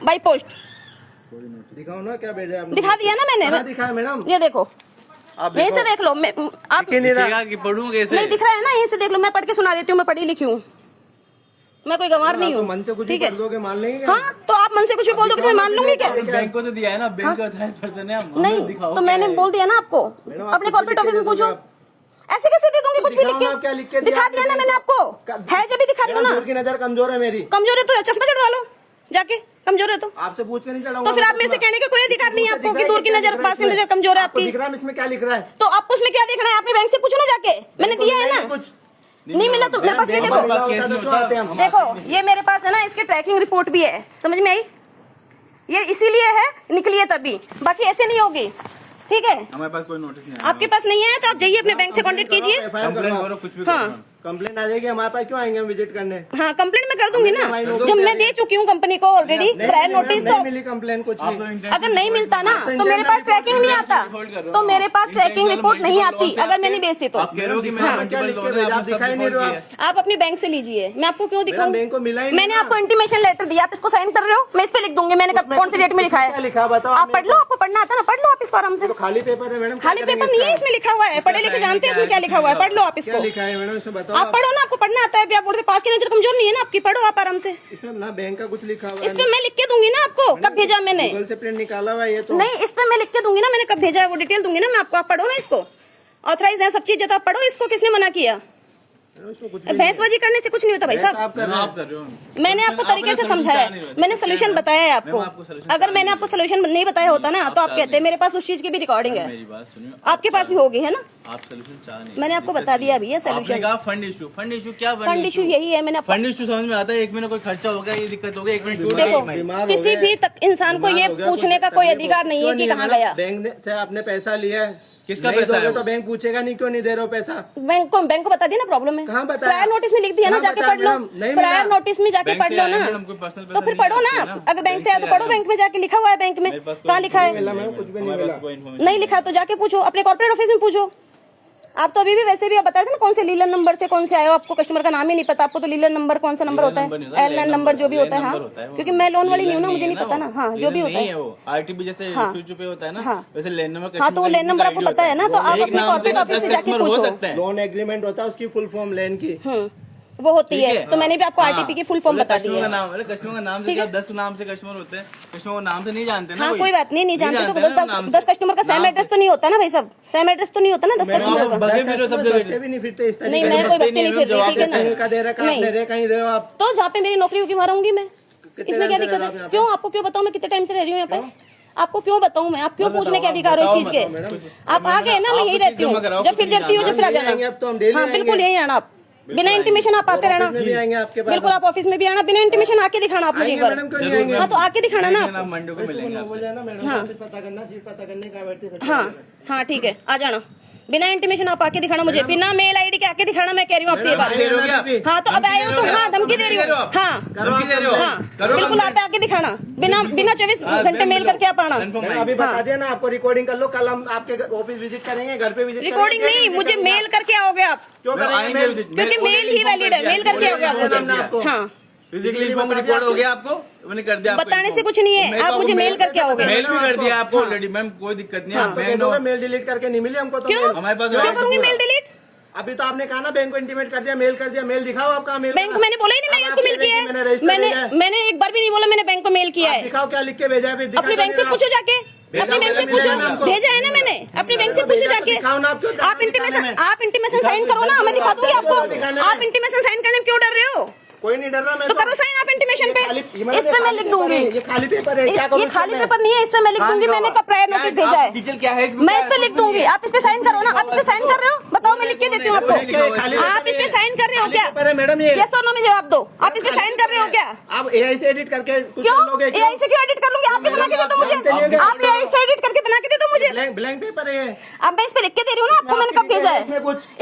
By post. दिखाओ ना क्या भेजा आपने। दिखा दिया ना मैंने, दिखाया मैडम, ये देखो, यहीं से देख लो। आप नहीं रहा कि पढ़ूं कैसे? नहीं दिख रहा है ना, यहीं से देख लो, मैं पढ़ के सुना देती हूँ, मैं पढ़ी लिखी हूँ, मैं कोई गंवार नहीं हूँ। मन से कुछ भी ठीक है, कर दोगे, मान लेंगे क्या? हाँ तो आप मन से कुछ भी बोल दोगे तो मैं मान लूंगी क्या? बैंक को तो दिया है ना, बैंक का अथॉराइज पर्सन है हम। नहीं तो मैंने बोल दिया ना आपको, अपने कॉर्पोरेट ऑफिस में पूछो। ऐसे कैसे दे दूंगी कुछ भी लिख के? दिखा दिया ना मैंने आपको, है जब भी दिखा रही हूँ ना। की नजर कमजोर है मेरी। कमजोर है तो चश्मा चढ़वा लो जाके, कमजोर है तो आपसे पूछ के नहीं चढ़ाऊंगा। तो फिर आप मेरे से कहने का कोई अधिकार नहीं है आपको कि दूर की नजर, पास की नजर कमजोर है आपकी। दिख रहा है इसमें क्या लिख रहा है? तो आपको उसमें क्या देखना है? अपने बैंक से पूछो ना जाके, मैंने दिया है ना। कुछ नहीं मिला तो मेरे पास ये देखो, देखो ये मेरे पास है ना, इसकी ट्रैकिंग रिपोर्ट भी है, समझ में आई? ये इसीलिए है, निकली है तभी, बाकी ऐसे नहीं होगी। ठीक है, हमारे पास कोई नोटिस नहीं है। आपके पास नहीं है तो आप जाइए अपने बैंक से कांटेक्ट कीजिए। कुछ भी हाँ कंप्लेन आ जाएगी हमारे पास, क्यों आएंगे हम विजिट करने? हाँ कंप्लेंट मैं कर दूंगी ना, जब मैं दे चुकी हूँ कंपनी को ऑलरेडी प्रायर नोटिस। तो मिली कंप्लेन कुछ भी, अगर नहीं मिलता ना तो मेरे पास ट्रैकिंग नहीं आता, तो मेरे पास ट्रैकिंग रिपोर्ट नहीं आती अगर मैं नहीं बेचती तो। आप अपनी बैंक से लीजिए, मैं आपको क्यों दिखाऊं? बैंक को मिला ही मैंने आपको इंटीमेशन लेटर दिया, आप इसको साइन कर रहे हो, मैं इस पे लिख दूंगी, मैंने कौन सी डेट में लिखा है लिखा बताओ। आप पढ़ लो, आपको पढ़ना आता है ना, पढ़ लो आप इसको आराम से। खाली पेपर है मैडम, खाली पेपर नहीं है, इसमें लिखा हुआ है, पढ़े लिखे जानते हैं इसमें क्या लिखा हुआ है, पढ़ लो आप इसको। लिखा है मैडम इसमें बताओ। आप पढ़ो ना, आपको पढ़ना आता है, आप बोलते पास की नजर कमजोर नहीं है ना आपकी, पढ़ो आप आराम से। इसमें ना बैंक का कुछ लिखा हुआ है, इसमें मैं लिख के दूंगी ना आपको कब भेजा मैंने। गूगल से प्रिंट निकाला हुआ है ये तो। नहीं, इस पे मैं लिख के दूंगी ना मैंने कब भेजा है, वो डिटेल दूंगी ना मैं आपको, आप पढ़ो ना इसको, ऑथराइज है सब चीज, जब आप पढ़ो इसको। किसने मना किया? भैंसबाजी करने से कुछ नहीं होता भाई साहब। आप कर रहे हो। मैंने आपको तरीके से समझाया, मैंने सोल्यूशन बताया है आपको। अगर मैंने आपको सोल्यूशन नहीं बताया होता ना तो आप कहते मेरे पास उस चीज की भी रिकॉर्डिंग है, मेरी बात सुनिए, आपके पास भी होगी है ना। आप सोल्यूशन चाह नहीं, मैंने आपको बता दिया अभी ये solution. Fund issue, fund issue क्या? फंड इशू यही है, मैंने फंड इशू समझ में आता है, एक महीने कोई खर्चा हो गया, ये दिक्कत हो गई, एक मिनट देखो, किसी भी इंसान को ये पूछने का कोई अधिकार नहीं है कि कहाँ गया। बैंक से आपने पैसा लिया है, किसका पैसा है? तो बैंक पूछेगा नहीं क्यों नहीं दे रहे हो पैसा। बैंक को बता दिया ना प्रॉब्लम है। कहाँ बताया? प्रायर नोटिस में लिख दिया ना, जाके पढ़ लो। प्रायर नोटिस में जाके पढ़ लो ना, तो फिर पढ़ो ना। अगर बैंक से आया तो पढ़ो, बैंक में जाके लिखा हुआ है, बैंक में कहाँ लिखा है? कुछ भी नहीं मिला, नहीं लिखा तो जाके पूछो, अपने कॉर्पोरेट ऑफिस में पूछो। आप तो अभी भी वैसे भी आप बता रहे थे ना कौन से लीलन नंबर से कौन से आए हो, आपको कस्टमर का नाम ही नहीं पता, आपको तो लीलन नंबर कौन सा नंबर होता है, एल नंबर जो भी होता है। हाँ क्योंकि मैं लोन वाली नहीं हूँ ना, मुझे नहीं पता ना। हाँ जो भी होता है, आरटीपी जैसे पे होता है ना, वैसे लेन नंबर। हाँ तो वो लेन नंबर आपको पता है ना, तो आप अपने कॉर्पोरेट ऑफिस से जाके पूछो। लोन एग्रीमेंट होता है, उसकी फुल फॉर्म लेन की वो होती है, तो मैंने भी आपको आरटीपी की फुल फॉर्म बता दी है। कस्टमर का नाम से क्या 10 नाम से कस्टमर होते हैं, कस्टमर को नाम से नहीं जानते ना। हाँ कोई बात नहीं, नहीं जानते तो 10 कस्टमर का सेम एड्रेस तो नहीं होता ना भाई साहब, सेम एड्रेस तो नहीं होता ना 10 कस्टमर का। भी नहीं फिरते इस नहीं मैं कोई बच्चे नहीं फिर रही, ठीक है ना। कहीं रहे हो आप तो जहाँ पे मेरी नौकरी होगी वहाँ रहूंगी मैं, इसमें क्या दिक्कत है? क्यों आपको क्यों बताऊँ मैं कितने टाइम से रह रही हूँ यहाँ पे? आपको क्यों बताऊँ मैं? आप क्यों पूछने के अधिकार हो इस चीज के? आप आ गए ना, मैं यही रहती हूँ, जब फिर जबती हो जब फिर आ जाना। हाँ बिल्कुल यही आना, आप बिना इंटीमेशन आप आते रहना, बिल्कुल आप ऑफिस में भी आना, बिना इंटीमेशन आके दिखाना आप मुझे एक बार। हाँ तो आके दिखाना ना आप। मंडे को मिलेंगे। हाँ ठीक है, आ जाना, बिना इंटीमेशन आप आके दिखाना मुझे, बिना मेल आईडी के आके दिखाना, मैं कह रही हूँ आपसे ये बात। हाँ तो अब आए हो तो हाँ धमकी दे रही हो, हाँ बिल्कुल आप आके दिखाना, बिना 24 घंटे मेल करके आप आना। अभी बता दिया ना आपको, रिकॉर्डिंग कर लो, कल हम आपके ऑफिस विजिट करेंगे, घर पे विजिट। रिकॉर्डिंग नहीं, मुझे मेल करके आओगे आप, क्योंकि मेल ही वैलिड है, मेल करके आओगे आप मुझे। हाँ फिजिकली फॉर्म रिकॉर्ड हो गया आपको, मैंने कर दिया। बताने से कुछ नहीं है, आप मुझे मेल करके आओगे। मेल भी कर दिया आपको ऑलरेडी मैम, कोई दिक्कत नहीं है। मेल डिलीट करके नहीं मिली हमको तो। क्यों हमारे पास क्यों करूंगी मेल डिलीट? अभी तो आपने कहा ना बैंक को इंटीमेट कर दिया, मेल कर दिया, मेल दिखाओ आपका मेल। बैंक मैंने बोला ही नहीं मैंने उसको मेल किया है, मैंने एक बार भी नहीं बोला मैंने बैंक को मेल किया है। दिखाओ क्या लिख के भेजा है, अपने बैंक से पूछो जाके, अपने बैंक से पूछो, भेजा है ना मैंने, अपने बैंक से पूछो जाके। आप इंटीमेशन साइन करो ना, मैं दिखा दूंगी आपको। आप इंटीमेशन साइन करने में क्यों डर रहे हो? कोई नहीं डर रहा, मैं तो करो साइन आप इंटीमेशन पे, इस पे मैं लिख दूंगी। ये खाली पेपर है, क्या करूं? ये खाली पेपर नहीं है, इस पे मैं लिख दूंगी मैंने कब प्रायर नोटिस भेजा है, डिटेल क्या है मैं इस पे लिख दूंगी। आप इस पे साइन करो ना, आप इस पे साइन कर रहे हो, बताओ मैं लिख के देती हूँ आपको। आप इस पे साइन कर रहे हो क्या मैडम? ये यस और नो में जवाब दो, आप इस पे साइन कर रहे हो क्या? आप एआई से एडिट करके क्यों एआई से क्यों एडिट कर लूंगी? आप भी बना के दे दो मुझे, आप एआई से एडिट करके बना के दे दो मुझे। ब्लैंक पेपर है। अब मैं इस पे लिख के दे रही हूँ ना आपको, मैंने कब भेजा है,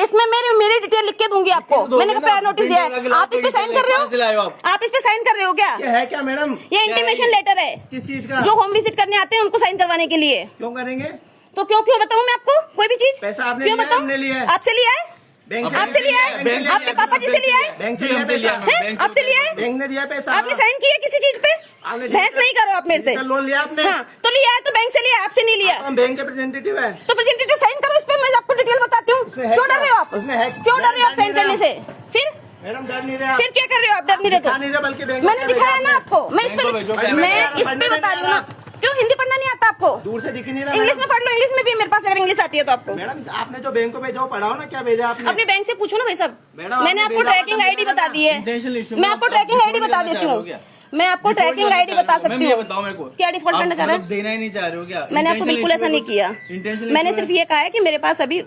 इसमें मेरी डिटेल लिख के दूंगी आपको, मैंने प्रायर नोटिस दिया है। आप इस पे साइन कर रहे हो, आप इस पे साइन कर रहे हो क्या? ये है क्या मैडम? ये इंटीमेशन लेटर है। किस चीज का? जो होम विजिट करने आते हैं उनको साइन करवाने के लिए। क्यों करेंगे? तो क्यों बताऊं मैं आपको कोई भी चीज? पैसा आपने क्यों लिया है, बताऊं? हमने लिया है। आपसे लिया है, बैंक से आपसे लिया है? बैंक से आपके पापा जी से लिया है? बैंक से जी, लिया हमसे लिया, पैसा? बैंक आपसे लिया है? बैंक ने दिया पैसा? आपने साइन किया किसी चीज पे? आपने बहस नहीं करो आप मेरे से। डिजिटल लोन लिया आपने? हाँ, तो लिया है तो बैंक से लिया, आपसे नहीं लिया। हम बैंक के रिप्रेजेंटेटिव है। तो प्रेजेंटेटिव साइन करो इस पे, मैं आपको डिटेल बताती हूँ। इसमें है क्यों डर रहे हो आप? उसमें है क्यों डर रहे हो आप साइन करने से? फिर मैडम डर नहीं रहे आप? फिर क्या कर रहे हो आप? डर नहीं रहे दिखा नहीं रहे बल्कि तो बैंक मैंने में दिखाया ना आपको। मैं इस बैंक को भेजो, पे बैंक मैं में इस पे बता रही हूँ ना। क्यों हिंदी पढ़ना नहीं आता आपको? दूर से दिख नहीं रहा इंग्लिश में मैडम। पढ़ लो, इंग्लिश में भी मेरे पास अगर इंग्लिश आती है तो आपको। मैडम आपने जो बैंक को भेजा वो पढ़ाओ ना, क्या भेजा आपने? अपने बैंक से पूछो ना भाई साहब। मैडम, मैंने आपने आपको भेजा ट्रैकिंग मतलब आईडी बता दी है। Intentional issue मैं में आपको आप ट्रैकिंग आईडी default बता करना देती चाह रहे हूँ। हो क्या? मैं आपको Default ट्रैकिंग करना आईडी चाह बता रहे हो? सकती मैम, ये हूँ। बताओ मेरे को। क्या डिफॉल्ट करना चाह रहे मतलब देना ही नहीं चाह रहे हो क्या? मैंने आपको Intentional बिल्कुल issue ऐसा में नहीं कुछ- किया। Intentional मैंने issue सिर्फ में- ये कहा है कि मेरे पास अभी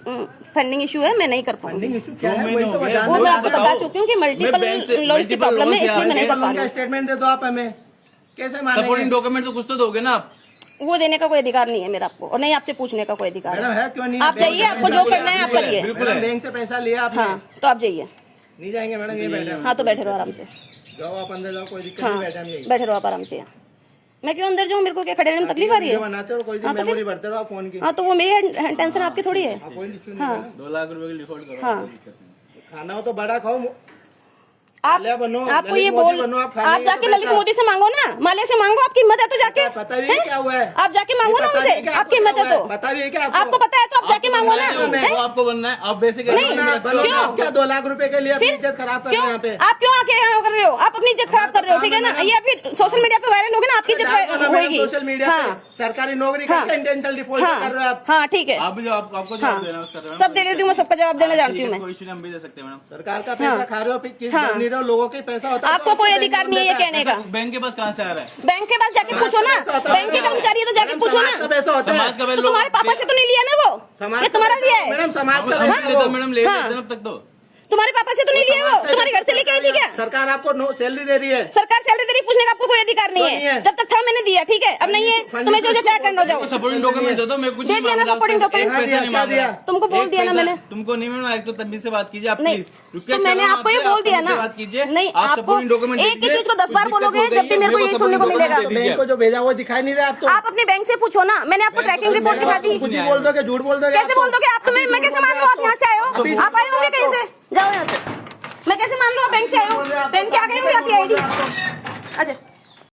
फंडिंग इशू है, मैं नहीं कर पाऊंगी। फंडिंग इशू क्या 2 है? महीने वही तो हो गए। बता वो दो। मैं आपको बता बताओ। चुकी हूँ कि मैं बैंक से- मल्टीपल लॉज की multiple प्रॉब्लम है, loans इसलिए मैं नहीं कर लोन पा का रही स्टेटमेंट दे दो आप हमें, कैसे मानेंगे? सपोर्टिंग डॉक्यूमेंट तो कुछ तो दोगे ना आप? हूँ। वो देने का कोई अधिकार नहीं है मेरा आपको, और नहीं आपसे पूछने का कोई अधिकार मैडम है। है क्यों नहीं? आप जाइए, आपको जो करना है आप करिए। बिल्कुल मैडम है। बैंक से पैसा लिया आपने? हाँ, तो आप जाइए। नहीं जाएंगे मैडम, ये बैठे हम। हाँ, तो बैठे रहो आराम से। जाओ आप अंदर जाओ, कोई दिक्कत हाँ, नहीं, बैठे हम यहीं। बैठे रहो आप आराम से। मैं क्यों अंदर जाऊँ? मेरे को क्या खड़े रहने में तकलीफ आ रही वीडियो है? बनाते हो, कोई हाँ, तो मेमोरी भरते रहो फोन की। हाँ, तो वो मेरी टेंशन आपकी थोड़ी है। हाँ, कोई इशू नहीं हाँ। मैडम। 2 लाख रुपए की डिफॉल्ट करो। हाँ। कोई दिक्कत नहीं। खाना हो तो बड़ा खाओ, आप माल्या बनो, आपको ललित ये मोदी बोल बनो, आप खा आप लेंगे जाके तो ललित पैसा। मोदी से मांगो ना, माल्या से मांगो, आपकी हिम्मत है तो जाके। पता भी है हैं? क्या हुआ है? आप जाके मांगो ना पता उनसे, भी है क्या आपकी आपको हिम्मत है क्या तो। हुआ है? पता भी है क्या आपको पता है तो आप जाके मांगो ना। बनना है, वो हैं? आपको बनना है, आप बेसिक नहीं, बनो ना, आप क्या 2 लाख रुपए के लिए अपनी इज्जत खराब कर रहे क्यों हैं यहाँ पे? आप क्यों आके यहाँ कर रहे हो? आप अपनी इज्जत खराब कर रहे हो, ठीक है ना? ये अभी सोशल मीडिया पे वायरल होगी ना, आपकी डालो ना इज्जत मैडम होगी। सोशल मीडिया हाँ, पे सरकारी नौकरी हाँ, करके इंटेंशनल डिफॉल्ट कर रहे हो आप। हाँ, ठीक है। आप भी जवाब आपको हाँ, जवाब देना है उसका। सब दे देती हूँ मैं, सबका जवाब देना जानती हूँ मैं। कोई इशू नहीं, हम भी दे सकते हैं मैडम। सरकार का पैसा खा रहे हो, फिर किस हाँ। नहीं रहे हो, लोगों के पैसा होता है आपको तो कोई बैंक अधिकार लोन नहीं है ये देता कहने का। बैंक के पास कहाँ से आ रहा है? बैंक के पास जाके पूछो ना, बैंक के कर्मचारी है तो जाके मैडम, पूछो समाज का ना। पैसा होता है। समाज का तो तुम्हारे पापा से तो नहीं लिया ना वो? समाज ये का तुम्हारा पैसा- लिया है? मैडम समाज का हम पैसा लेते वो। मैडम ले हाँ। लेते हैं अब तक तो। तुम्हारे पापा से तो नहीं लिया वो? तुम्हारे घर से लेके आई थी क्या? सरकार आपको सैलरी दे रही है। सरकार सैलरी दे रही, पूछने का आपको कोई अधिकार नहीं क्यों नहीं है। है? जब तक था मैंने दिया, ठीक है? अब नहीं है, तुम्हें जो चाहे करना जाओ। सपोर्टिंग डॉक्यूमेंट दे दो, मैं कुछ दे नहीं दिया ना मांग रहा, supporting एक document। पैसा नहीं क्या मांग दिया? रहा। तुमको बोल एक दिया ना पैसा- मैंने। तुमको नहीं मैडम, एक तो तमीज से बात कीजिए आप नहीं, प्लीज। तो रिक्वेस्ट मैंने कर रहा हूं आपको ये आपसे, बोल दिया आप ना। तमीज से बात कीजिए। नहीं, आप आपको supporting document एक ही दीजिए। चीज को 10 बार कुछ बोलोगे, दिक्कत हो जब भी गई है, मेरे को मेरे यही को सुनने को supporting मिलेगा। document दीजिए। बैंक को जो भेजा वो दिखाई नहीं रहा आप तो। आप अपने बैंक से पूछो ना, मैंने आपको ट्रैकिंग रिपोर्ट दिखा दी। कुछ ही बोल दोगे, झूठ बोल दोगे। कैसे बोल दोगे आप? तो मैं कैसे मान लूं आप यहाँ से आए हो? अभी आप आए होंगे कहीं से? जाओ यहाँ से। मैं कैसे मान लूं आप बैंक से आए हो? बैंक के आ गए होंगे आपकी आईडी। अच्छा।